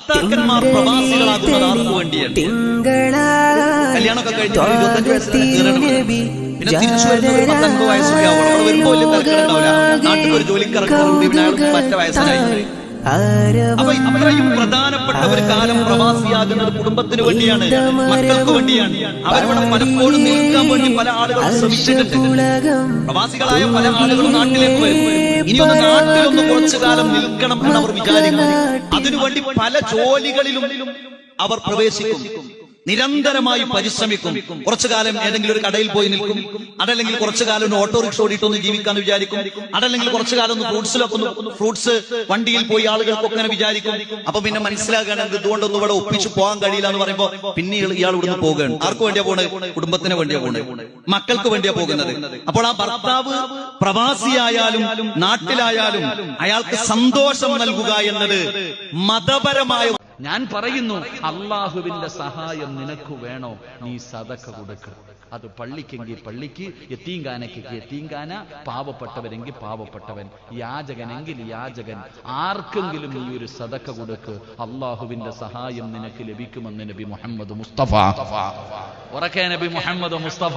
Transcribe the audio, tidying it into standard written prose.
ഭർത്താക്കന്മാർ പ്രവാസികളാകുന്നത് ആർക്കു വേണ്ടിയാണ്? കല്യാണമൊക്കെ കഴിഞ്ഞ് 25 വയസ്സിൽ പിന്നെ തിരിച്ചു വരുന്ന ഒരു 19 വയസ്സുണ്ടാവും. അവിടെ വരുമ്പോ വലിയ തിരക്കുണ്ടാവില്ല. നാട്ടിൽ ഒരു ജോലിക്കിറക്കുന്നുണ്ട്, പിന്നെ അയാൾക്ക് മറ്റേ വയസ്സായി. അപ്പൊ ഇത്രയും പ്രധാനപ്പെട്ട ഒരു കാലം പ്രവാസിയാകുന്നത് കുടുംബത്തിന് വേണ്ടിയാണ്, മക്കൾക്ക് വേണ്ടിയാണ്. അവരിവിടെ പലപ്പോഴും നിൽക്കാൻ വേണ്ടി പല ആളുകളും ശ്രമിച്ചിട്ടുണ്ട്. പ്രവാസികളായ പല ആളുകളും നാട്ടിലേക്ക് വരും. ഇനിയൊന്ന് നാട്ടിലൊന്ന് കുറച്ചു കാലം നിൽക്കണം എന്ന് അവർ വിചാരിക്കും. അതിനുവേണ്ടി പല ജോലികളിലും അവർ പ്രവേശിക്കും, നിരന്തരമായി പരിശ്രമിക്കും. കുറച്ചു കാലം ഏതെങ്കിലും ഒരു കടയിൽ പോയി നിൽക്കും, അതല്ലെങ്കിൽ കുറച്ചു കാലം ഒന്ന് ഓട്ടോറിക്ഷ ഓടിയിട്ടൊന്ന് ജീവിക്കാന്ന് വിചാരിക്കും, അതല്ലെങ്കിൽ കുറച്ചു കാലം ഒന്ന് ഫ്രൂട്ട്സ് വണ്ടിയിൽ പോയി ആളുകൾക്കൊക്കെ അങ്ങനെ വിചാരിക്കും. അപ്പൊ പിന്നെ മനസ്സിലാക്കുകയാണ് ഇതുകൊണ്ടൊന്നും ഇവിടെ ഒപ്പിച്ചു പോകാൻ കഴിയില്ല എന്ന് പറയുമ്പോ പിന്നെ ഇയാൾ ഇവിടുന്ന് പോകുകയാണ്. ആർക്ക് വേണ്ടിയാ പോണേ? കുടുംബത്തിന് വേണ്ടിയാ പോണേ, മക്കൾക്ക് വേണ്ടിയാ പോകുന്നത്. അപ്പോൾ ആ ഭർത്താവ് പ്രവാസിയായാലും നാട്ടിലായാലും അയാൾക്ക് സന്തോഷം നൽകുക എന്നത് മതപരമായ. ഞാൻ പറയുന്നു, അള്ളാഹുവിന്റെ സഹായം നിനക്ക് വേണോ, നീ സദഖ കൊടുക്കുക. അത് പള്ളിക്കെങ്കിൽ പള്ളിക്ക്, യത്തീംഖാനയ്ക്ക് യത്തീംഖാന, പാവപ്പെട്ടവരെങ്കിൽ പാവപ്പെട്ടവൻ, യാചകനെങ്കിൽ യാചകൻ, ആർക്കെങ്കിലും നീ ഒരു സദഖ കൊടുക്ക്. അള്ളാഹുവിന്റെ സഹായം നിനക്ക് ലഭിക്കുമെന്ന് നബി മുഹമ്മദ് മുസ്തഫ. ഉറക്കെ നബി മുഹമ്മദ് മുസ്തഫ.